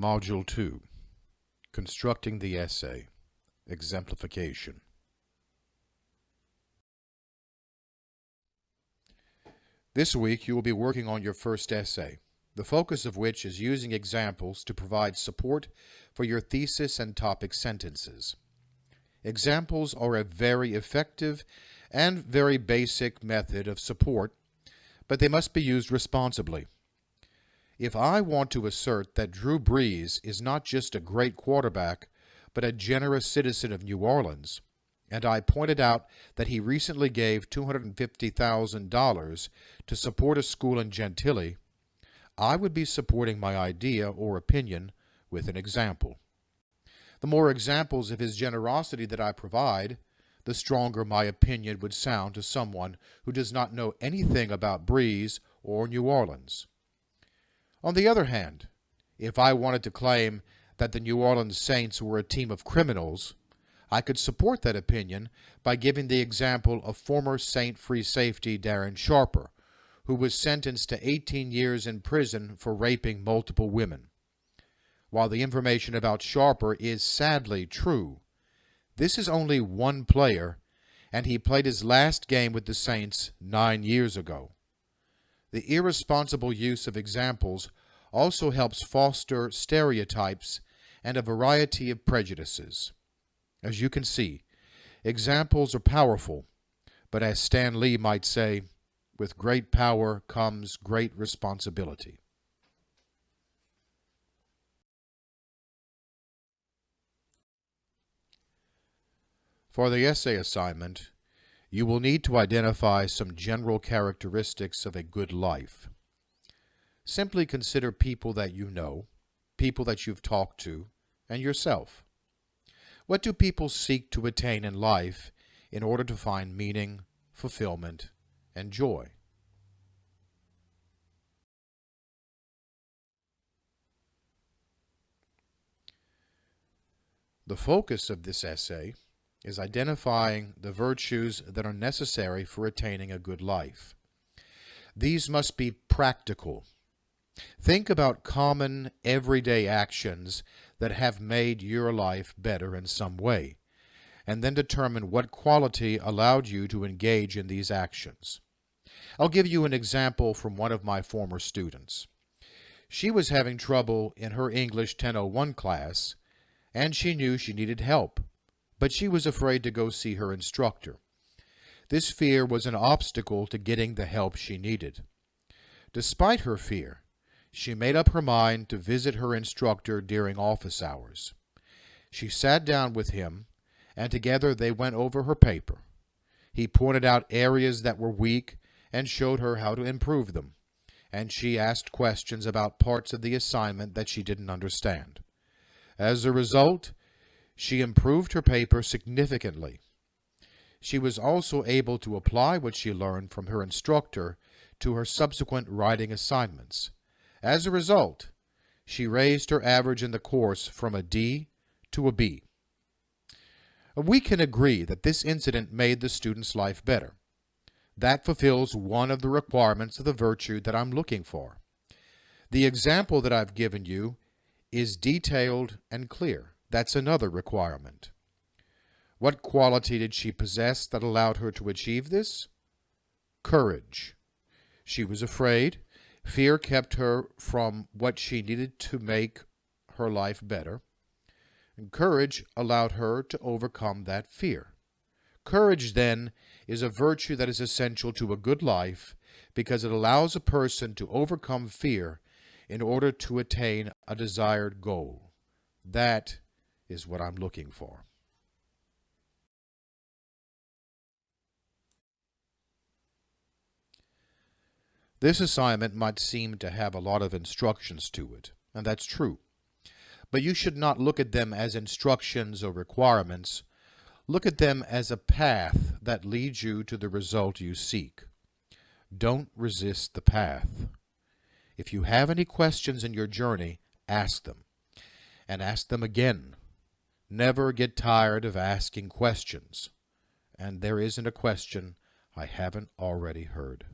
Module 2, Constructing the Essay, Exemplification. This week you will be working on your first essay, the focus of which is using examples to provide support for your thesis and topic sentences. Examples are a very effective and very basic method of support, but they must be used responsibly. If I want to assert that Drew Brees is not just a great quarterback, but a generous citizen of New Orleans, and I pointed out that he recently gave $250,000 to support a school in Gentilly, I would be supporting my idea or opinion with an example. The more examples of his generosity that I provide, the stronger my opinion would sound to someone who does not know anything about Brees or New Orleans. On the other hand, if I wanted to claim that the New Orleans Saints were a team of criminals, I could support that opinion by giving the example of former Saint free safety Darren Sharper, who was sentenced to 18 years in prison for raping multiple women. While the information about Sharper is sadly true, this is only one player, and he played his last game with the Saints 9 years ago. The irresponsible use of examples also helps foster stereotypes and a variety of prejudices. As you can see, examples are powerful, but as Stan Lee might say, with great power comes great responsibility. For the essay assignment, you will need to identify some general characteristics of a good life. Simply consider people that you know, people that you've talked to, and yourself. What do people seek to attain in life in order to find meaning, fulfillment, and joy? The focus of this essay is identifying the virtues that are necessary for attaining a good life. These must be practical. Think about common, everyday actions that have made your life better in some way, and then determine what quality allowed you to engage in these actions. I'll give you an example from one of my former students. She was having trouble in her English 1001 class, and she knew she needed help, but she was afraid to go see her instructor. This fear was an obstacle to getting the help she needed. Despite her fear, she made up her mind to visit her instructor during office hours. She sat down with him, and together they went over her paper. He pointed out areas that were weak and showed her how to improve them, and she asked questions about parts of the assignment that she didn't understand. As a result, she improved her paper significantly. She was also able to apply what she learned from her instructor to her subsequent writing assignments. As a result, she raised her average in the course from a D to a B. We can agree that this incident made the student's life better. That fulfills one of the requirements of the virtue that I'm looking for. The example that I've given you is detailed and clear. That's another requirement. What quality did she possess that allowed her to achieve this? Courage. She was afraid. Fear kept her from what she needed to make her life better. And courage allowed her to overcome that fear. Courage, then, is a virtue that is essential to a good life because it allows a person to overcome fear in order to attain a desired goal. That is what I'm looking for. This assignment might seem to have a lot of instructions to it, and that's true. But you should not look at them as instructions or requirements. Look at them as a path that leads you to the result you seek. Don't resist the path. If you have any questions in your journey, ask them, and ask them again. Never get tired of asking questions, and there isn't a question I haven't already heard.